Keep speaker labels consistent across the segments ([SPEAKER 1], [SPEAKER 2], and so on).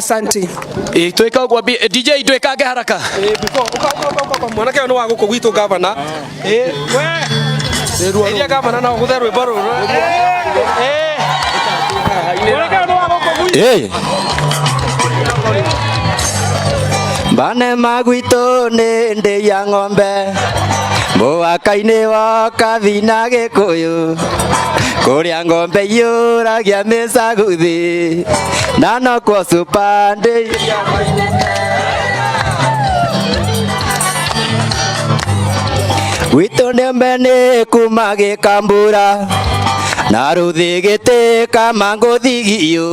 [SPEAKER 1] Asante.
[SPEAKER 2] Tweka kwa DJ twekage haraka.
[SPEAKER 1] Mwanake ono wa guko gwitu gavana. We. Eria gavana na gutherwe baro. Mwanake ono wa guko gwitu.
[SPEAKER 3] Bane magwito nende ya ng'ombe Mũhaka-inĩ wa Kathina Gĩkũyũ kũrĩa ng'ombe yũragia mĩcaguthi na nokuo Supande gwitũ nĩmbe nĩ kuma Gĩkambũra na rũthĩ gĩtĩkama ngũthigio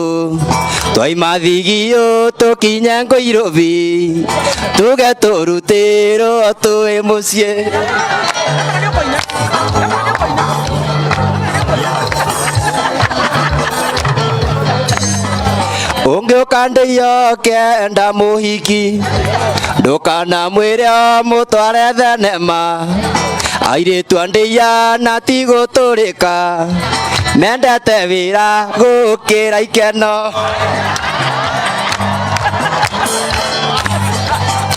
[SPEAKER 3] twaima thigio tũkinye Ngũirũbi tuge tũrutĩrwo twĩ mũciĩ ũngĩũka ndĩiyo kenda mũhiki ndũkanamwĩre mũtware thenema airĩtu a ndĩiya na ti gũtũrĩka mendete wĩra gũkĩra ikeno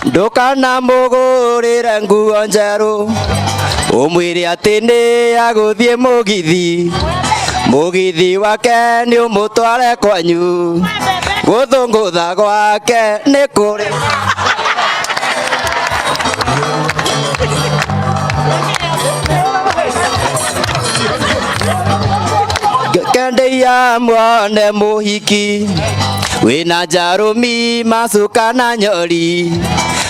[SPEAKER 3] ndũkanamũgũrĩre nguo njerũ ũmwĩre atĩ nĩ agũthiĩ mũgithi wake nĩ ũmũtware kwanyu gũthũngũtha gwake nĩ kũrĩ Kendeia mwone mũhiki wĩna njarũmi macuka na nyori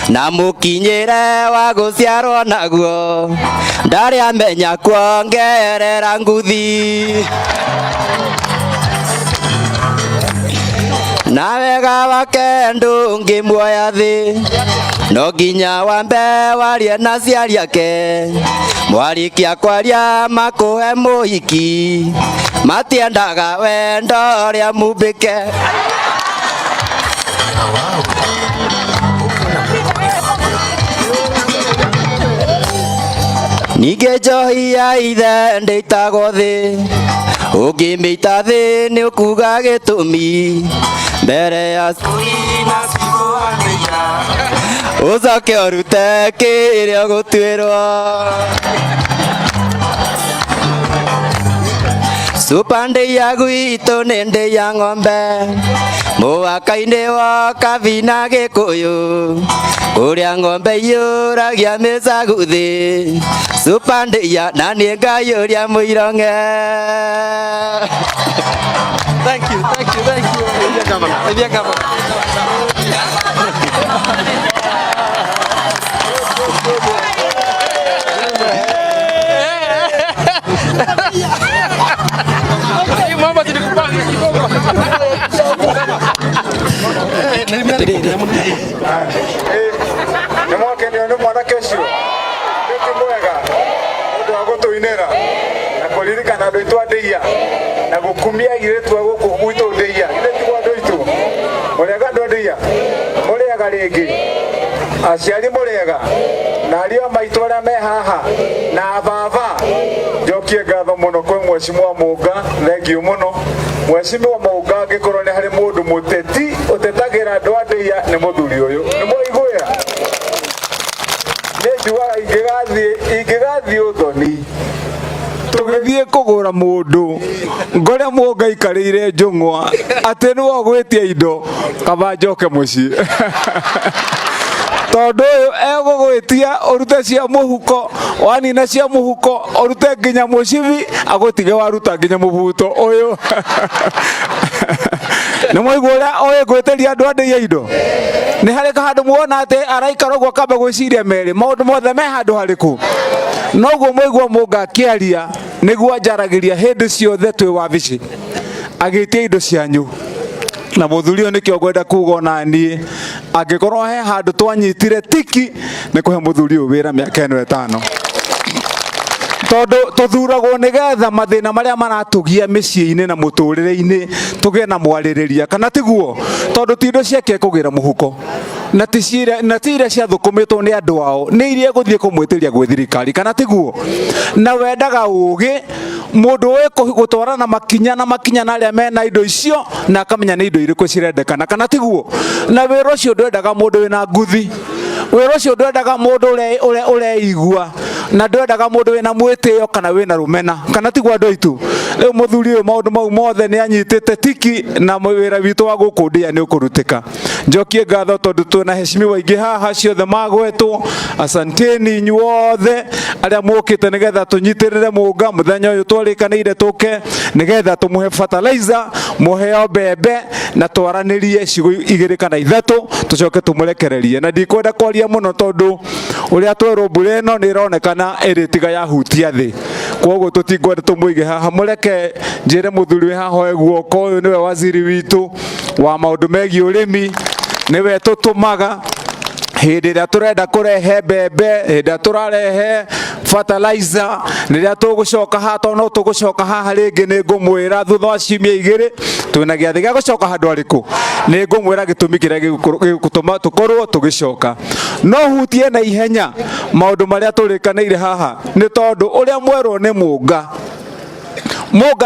[SPEAKER 3] na mũkinyĩre wa gũciarwo naguo ndarĩ amenya kuongerera nguthi na wega wake ndũngĩmuoya thĩ no nginya wambe warie na aciari ake mwarĩkia kwaria makũhe mũhiki matiendaga wendo ũrĩa mumbĩke ningĩ njohi ya ithe ndĩitagwo thĩ ũngĩmĩita thĩ nĩ ũkuga gĩtũmi mbere ya ũcoke ũrute kĩrĩa ũgũtuĩrwo Supande ya gwitũ nĩ ndĩ ya ng'ombe mũhaka-inĩ wa Kathina Gĩkũyũ kũrĩa ng'ombe yũragia mĩcaguthi Supande ya na nĩ ngayũria mũironge.
[SPEAKER 1] Thank you. Eria gavana. Mama jadi kupanga kidogo.
[SPEAKER 4] Nĩmwake nĩ mwanake ũcio nĩkĩ mwega ũndũ wa gũtũinĩra na kũririkana andũ aitũ a ndĩiya na gũkumia airĩtu a gũkũ gwitũ ndĩiya ithe tiguo andũ aitũ mũrĩega andũ a ndĩiya mũrĩega rĩngĩ aciari mũrĩega na ariũ a maitũ arĩa me haha na baba njokie ngatho mũno kwĩ Mheshimiwa Mũnga thengiũ mũno Mheshimiwa Mũnga angĩkorwo nĩ harĩ mũndũ mũteti ũtetagĩra andũ a ndĩiya nĩ mũthuri ũyũ nĩ mũiguĩra nĩ njugaga ingĩgathiĩ ũthoni
[SPEAKER 5] tũgĩthiĩ kũgũra mũndũ ngore Mũnga aikarĩire njũng'wa atĩ nĩwe ũgwĩtia indo kaba njoke mũciĩ tondũ ũyũ egũgwĩtia ũrute cia mũhuko wanina cia mũhuko ũrute nginya mũcibi agũtige waruta nginya mũbuto ũyũ nĩ mũigua ũrĩa ũĩ gwĩtĩria andũ a ndĩiya indo nĩ harĩ handũ muona atĩ araikara ũguo akamba gwĩciria merĩ maũndũ mothe me handũ harĩkũ noguo mũigua Mũnga akĩaria nĩguo anjaragĩria hĩndĩ ciothe twĩ wabici agĩtia indo cianyu na mũthuri ũyũ nĩkĩo ngwenda kuga ona niĩ angĩkorwo he handũ twanyitire tiki nĩ kũhe mũthuri ũyũ wĩra mĩaka ĩno 5 tondũ tũthuragwo nĩgetha mathĩna marĩa maratũgia mĩciĩ-inĩ na mũtũrĩre-inĩ tũgĩe na mwarĩrĩria kana tiguo tondũ ti indo ciake kũgĩra mũhuko na tira cia thukumitwo ni andu ao ni iria guthie kumwitiria gwe thirikari kana tiguo na wendaga ugi mundu we gutwarana makinya na aria mena indo icio na akamenya ni indo iriku cirendekana kana tiguo na wira ucio ndwendaga mundu wina nguthi wira ucio ndwendaga mundu ureigua na ndwendaga mundu wina mwitio kana wina rumena kana tiguo andu aitu riu muthuri uyu maundu mau mothe ni anyitite tiki na wira witu wa gukundia ni ukurutika njokie ngatho tondu twina heshimiwa ingi haha ciothe magwetwo asanteni nyuothe aria mukite nigetha tunyitirire munga muthenya uyu twarikanire tuke nigetha tumuhe fertilizer muheo bebe na twaranirie cigo igiri kana ithatu tucoke tumurekererie na ndikwenda kwaria muno tondu uria twerwo mbura ino ni ironekana iritiga yahutia thi koguo tutingwenda tumuige haha mureke njire muthuri haha guoko uyu niwe waziri witu wa maundu megi urimi niwe tutumaga hindi ria turenda kurehe bebe hindi turarehe fertilizer niria tugucoka hato no tugucoka haha ringi ni ngumwira thutha wa ciumia igiri twina giathi gia gucoka handu ariku ni ngumwira gitumi kiria gigutuma tukorwo tugicoka no hutie na ihenya maundu maria turikaniire haha ni tondu uria mwerwo ni munga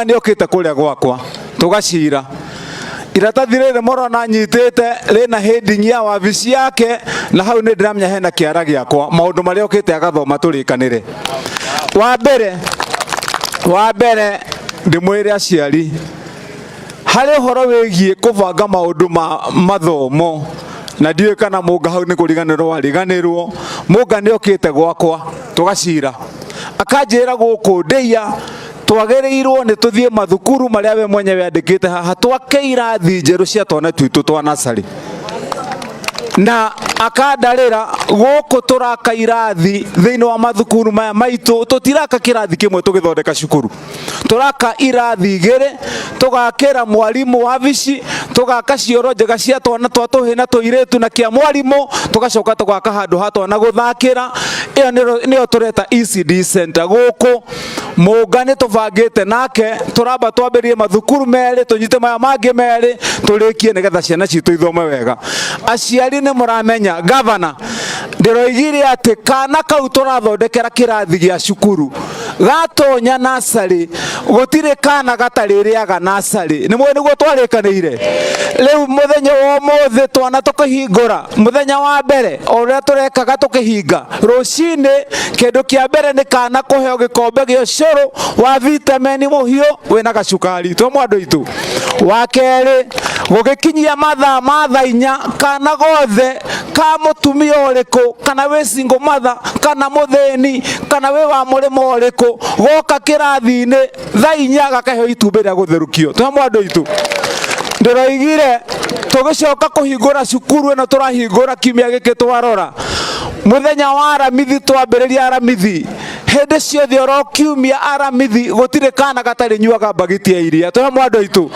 [SPEAKER 5] ni okite kuria gwakwa tugacira iratathi riri morona nyitite rina heading ya wabici yake na hau ni ndiramenya hena kiara giakwa maundu maria okite agathoma turikanire wa mbere ndimwire aciari hari horo wigie kubanga maundu ma mathomo na ndiwe kana munga hau ni kuriganirwo wariganirwo munga ni okite gwakwa tugacira akanjira guku ndeia twagiriirwo ni tuthie mathukuru maria we mwenyewe andikite haha twake irathi njeru cia twana twitu twa nasari na akandarira guku turaka irathi thiini wa mathukuru maya maitu tutiraka kirathi kimwe tugithondeka cukuru turaka irathi igiri tugakira mwalimu wabici tugaka cioro njega cia twana twa tuhina tuiretu na kia mwalimu tugacoka tugaka handu ha twana guthakira iyo niyo tureta ECD center guku munga ni tubangite nake turamba twambirie mathukuru meri tunyite maya mangi meri turikie nigetha ciana citu ithome wega aciari ni muramenya governor ndiroigire ati kana kau turathondekera kirathi gia cukuru gatonya nasari gutire kana gataririaga nasari ni mwe niguo twarikanire riu muthenya wa mothe twana tukihingura muthenya wa mbere oria turekaga tukihinga rucini kindu kia mbere ni kana kuheo gikombe gia curu wa vitamin muhio wina gacukari twa mwandu itu wa keri gugikinyia mathaa inya kana gothe ka mutumia uriku kana we single mother kana mutheni kana we wa murimo uriku goka kirathi-ini thaa inya gakaheo itumbi ria gutherukio twa mwandu itu ndiroigire tugicoka kuhingura cukuru ino turahingura kiumia giki twarora muthenya wa aramithi twambiriria aramithi hindi ciothe oro kiumia aramithi gutire kana gatari nyuaga bagiti ya iria twa mwandu itu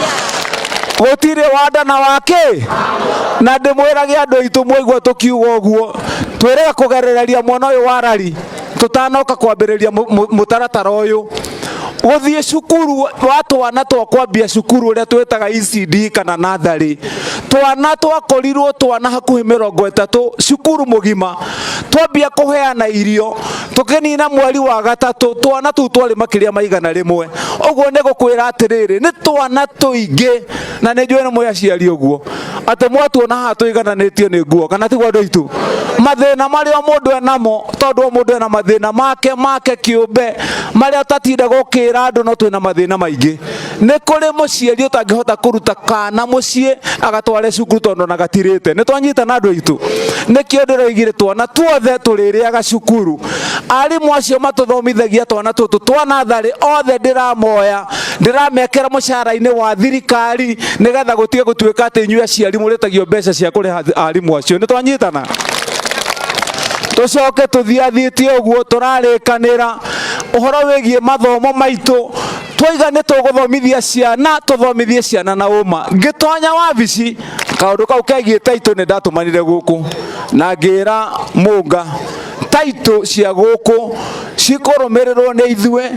[SPEAKER 5] gutire wanda na wake na ndimwirage andu itu mwaigua tukiuga uguo twirega kugerereria mwana uyu warari tutanoka kwambiriria mutaratara uyu guthie cukuru wa twana twa kwambia cukuru uria twetaga ECD kana nathari twana twakorirwo twana hakuhi 30 cukuru mugima twambia kuheana irio tukinina mweri wa gatatu twana tu twari makiria maigana rimwe uguo ni gukwira atiriri ni twana tuingi na ni njwe ni mwaciari uguo ate mwatuona ha tuigananitio ni nguo kana tigwa andu aitu mathina maria mundu enamo tondu mundu ena mathina make kiumbe maria tatinda gukira andu no twina mathina maingi ni kuri muciari utangihota kuruta kana mucie agatware cukuru tondu na gatirite ni twanyita na andu aitu nikio ndiroigire twana tuothe tuririaga cukuru arimu acio matuthomithagia twana tutu twana thari othe ndiramoya ndiramekera mucara-ini wa thirikari nigetha gutige gutuika ati inyuĩ aciari mũrĩtagio mbeca cia kũrĩha arimũ acio nĩ twanyitana tucoke tuthiathitie uguo turarikanira uhoro wigie mathomo maitu twiga ni tuguthomithia ciana tuthomithie ciana na uma ngitonya wabici kaundu kau kegie taito ni ndatumanire guku na ngira munga taito cia guku cikurumirirwo ni ithue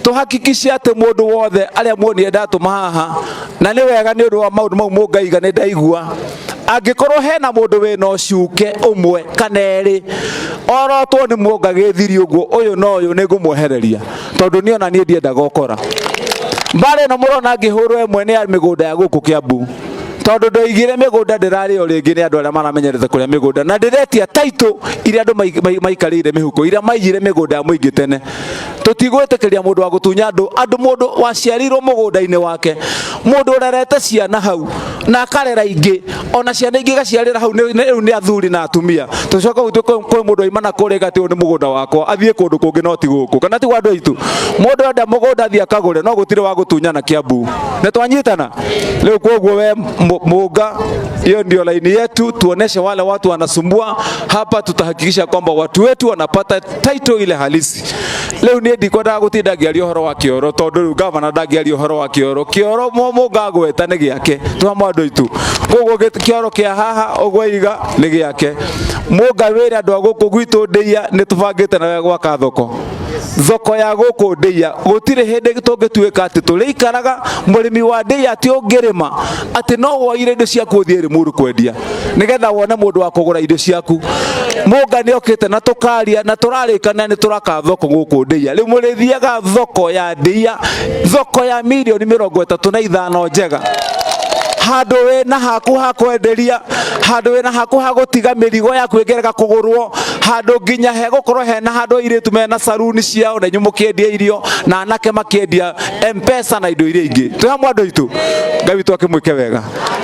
[SPEAKER 5] tuhakikishe ati mundu wothe aria muonie ndatuma haha na ni wega ni undu wa maundu mau mungaiga ni ndaigua angikorwo hena mundu wina ucuke umwe kana eri orotwo ni muongagithiri uguo uyu no uyu ni ngumwehereria tondu niona ni ndiendaga ukora mbare no murona ngihurwo emwe ni migunda ya guku Kiambu tondu ndoigire migunda ndirari o ringi ni andu aria maramenyerete kuria migunda na ndiretia taito iria andu maikarire mihuko iria maigire migunda ya muingi tene tutigwetikiria mundu wa gutunya andu mundu waciarirwo mugunda-ini wake mundu urerete ciana hau na akarera ingi ona ciana ingi gaciarira hau ni athuri na atumia tucoka gutwe kwi mundu aimana kurega ati ni mugunda wakwa athie kundu kungi no ti guku kana ti andu aitu mundu enda mugunda athie akagure no gutire wa gutunyana Kiambu ne twanyitana leo koguo we Muga, hiyo ndio laini yetu, tuoneshe wale watu wanasumbua hapa. Tutahakikisha kwamba watu wetu wanapata title ile halisi. Leo ni ndikwenda gutinda ngiaria uhoro wa Kioro tondu governor ndangiaria uhoro wa Kioro Muga gwetane giake twa andu itu gugu Kioro kia haha ogwaiga ni giake Muga wira andu aguku gwitu ndeia ni tubangite na gwaka thoko ya guku ndeia gutire hindi tungituika ati tuliikaraga murimi wa ndeia ati ungirima ati no woire indo ciaku uthie muru kwendia nigetha wone mundu wa kugura indo ciaku Muga ni okite na tukaria na turarikana ni turaka thoko guku ndeia riu murithiaga thoko ya ndeia thoko ya milioni 35 njega handu we na haku hakwenderia handu we na haku hagutiga mirigo ya kwegereka kugurwo handu nginya he gukorwo he na handu iritu mena saruni ciao na nyumukiendia irio na anake makiendia M-Pesa na indo iria ingi tuhamwe andu itu Ngai twakimwike wega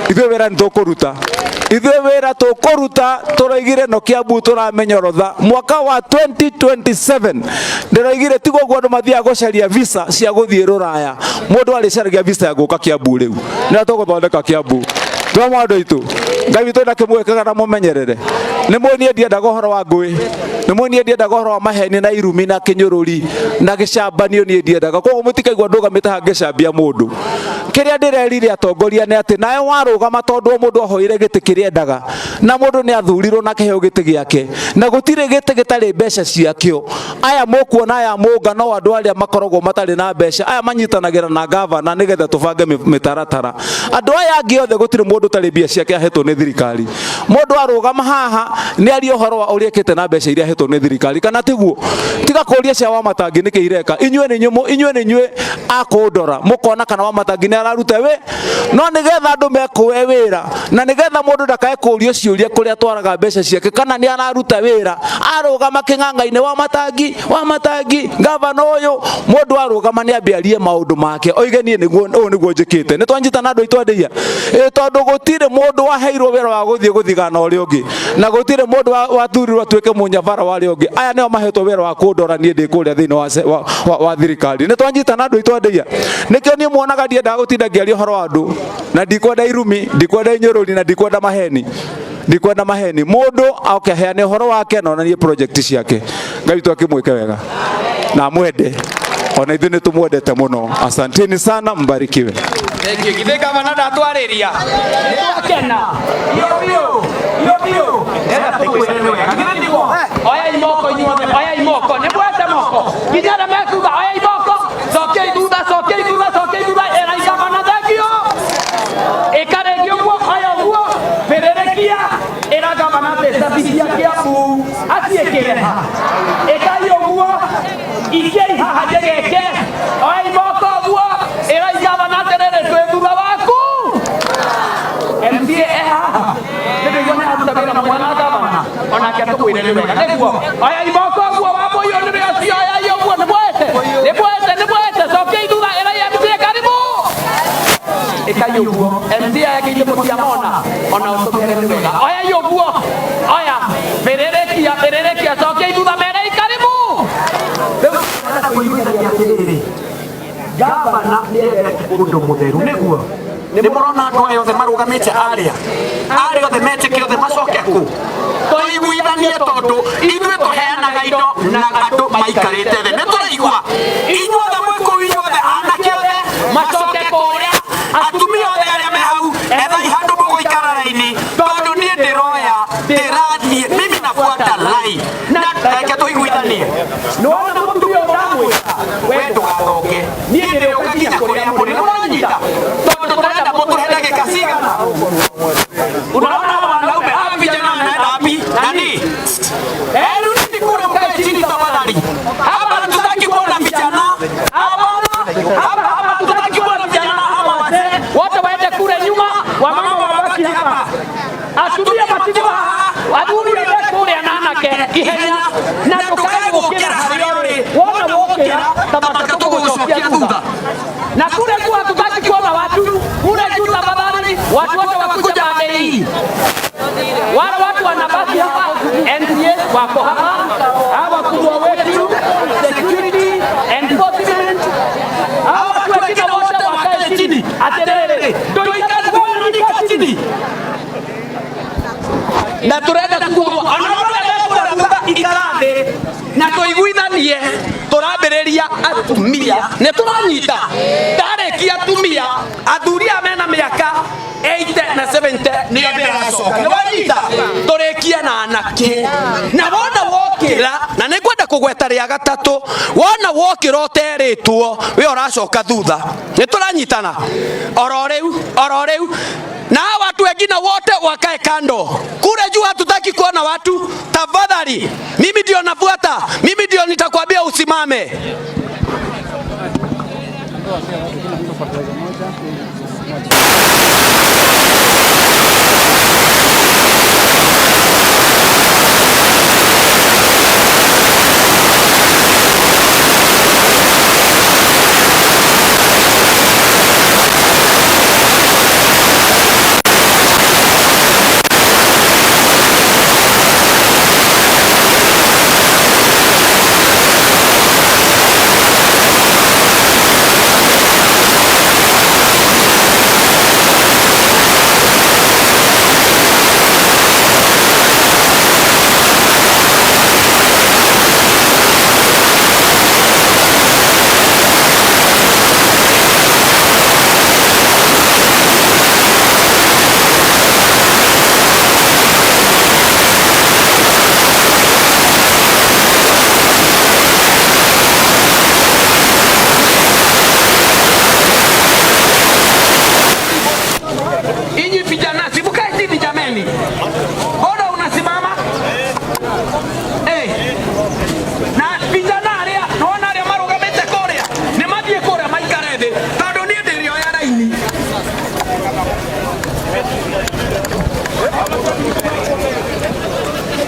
[SPEAKER 5] ithuĩ wĩra nĩtũkũruta ithuĩ wĩra tũkũruta tũroigire no Kiambu tũramenyorotha mwaka wa 2027 ndĩroigire tigo guo andũ mathiaga gũcaria visa cia gũthiĩ Rũraya mũndũ arĩcaragia visa ya gũka Kiambu rĩu nĩ tũgũthondeka Kiambu tuhamwe andu itu Ngai witũ ndakĩmwĩkaga na mũmenyerere nĩ muonie ndiendaga ũhoro wa ngũĩ nĩ muonie ndiendaga ũhoro wa maheni na irumi na kĩnyũrũri na gĩcambanio niĩ ndiendaga koguo mũtikaigua ndũgamĩte haha ngĩcambia mũndũ kĩrĩa ndĩrerire atongoria nĩ atĩ nawe warũgama tondũ mũndũ ahoire gĩtĩ kĩrĩa endaga na mũndũ nĩ athurirwo na kĩheo gĩtĩ gĩake na gũtirĩ gĩtĩ gĩtarĩ mbeca ciakĩo aya mũkuona aya Muga no andũ arĩa makoragwo matarĩ na mbeca aya manyitanagĩra na gavana nĩgetha tũbange mĩtaratara andũ aya angĩ othe gũtirĩ mũndũ tarĩ mbia ciake ahetwo nĩ thirikari mũndũ arũgama haha nĩ aria ũhoro wa ũrĩa ekĩte na mbeca iria ahetwo nĩ thirikari kana tiguo tiga kũria cia Wamatangi nĩkĩ ireka inyuĩ nĩ nyũmũ inyuĩ nĩ inyuĩ akũndora mũkona kana Wamatangi nĩ araruta wĩ no nĩgetha andũ mekũwe wĩra na nĩgetha mũndũ ndakae kũrio ciũria kũrĩa twaraga mbeca ciake kana nĩ araruta wĩra arũgama kĩng'ang'a-inĩ Wamatangi gavana ũyũ mũndũ arũgama nĩ ambiarie maũndũ make oige niĩ ũũ nĩguo njĩkĩte nĩ twanyitana andũ aitũ andeia tondũ gũtirĩ mũndũ waheirwo wĩra wa gũthiĩ gũthigana ũrĩa ũngĩ na gũtirĩ mũndũ wathurirwo atuĩke mũnyabara wa ũrĩa ũngĩ aya nĩo mahetwo wĩra wa kũndora niĩ ndĩ kũrĩa thĩinĩ wa thirikari nĩ twanyitana andũ aitũ andeia nĩkĩo niĩ muonaga ndiendaga gũtinda ngĩaria ũhoro wa andũ na ndikwenda irumi ndikwenda inyũrũri na ndikwenda maheni mundu oke heane ũhoro wake na onanie project ciake Ngai twakimwike wega na mwende ona ithuĩ nĩ tũmwendete mũno asanteni sana mbarikiwe
[SPEAKER 2] thank you githĩ gavana ndatwarĩria
[SPEAKER 6] Kena yo enda tukwĩre wega githĩ nĩguo oya imoko inyuothe oya imoko nĩ mwete moko kijana mekuga oya imoko cokei thutha era gavana thengio ĩkarengio guo oya guo pererekia era gavana tesabicia Kiambu aciĩkĩre ha ĩkaio guo ikei haha njegeke oya imoko guo era gavana terere twĩ thutha waku MCA haha nĩguo nĩ aruta wĩra na mwana gavana onake tũkwĩre nĩ wega nĩguo oya imoko guo wamũiywo nĩ rĩacio oya iyo guo nĩ mwete cokei thutha era MCA karibu ĩkaio guo MCA yakĩire mũtiamona ona ũtũkwĩre nĩ wega oya iyo guo oya pererekia cokei thutha merei karibu rĩu gavana nĩ endete ũndũ mũtheru nĩguo nĩ mũrona andũ aya othe marũgamĩte arĩa othe metĩke othe macoke kũ tũiguithanie tondũ ithuĩ tũheanaga indo na andũ maikarĩte thĩ nĩ tũraigua inyuothe mwĩ kũu inyuothe anake othe macoke kũrĩa atumia othe arĩa me hau ethai handũ mũgũikara raini tondũ niĩ ndĩrathiĩ mimi nafuata line na reke tũiguithanie nĩwona mũtumia ũndamwĩra we ndũgathonge niĩ ndĩrĩ ũkakinya kũrĩa mũrĩ nĩ mũranyita tondũ tũrenda mũtũhe ndagĩka cigana. Unaona wanaume hawa vijana wanaenda wapi? Nani? Rudi kule ukae chini tafadhali. Hapa hatutaki kuona vijana. Hapa hatutaki kuona vijana hawa wazee. Wote waende kule nyuma, wamama wabaki hapa. Atumia matiba aduri kule ananake ihenya na tukae gukira hariori wona wokira tabata tugucokia thutha na kule tu hatutaki kuona watu kule juu tafadhali watu wote wakuja bandei wale watu wanabaki hapa NDS wako hapa hawa kubwa wetu security enforcement hawa wengine wote wakae chini aterere ndio ikazi kwa chini na turenda kuwa anaona ikarande na tuiguithanie turambiriria atumia ne turanyita ndarekia atumia athuria mena miaka 80 na 70 ni ndiracoka ni wanyita turekia na anake na wona wokira na nikwenda kugweta ria gatatu wona wokira uteritwo we uracoka thutha ni turanyitana ororeu na watu wengine wote wakae kando. Kule juu hatutaki kuona watu. Tafadhali, mimi ndio nafuata. Mimi ndio nitakwambia usimame.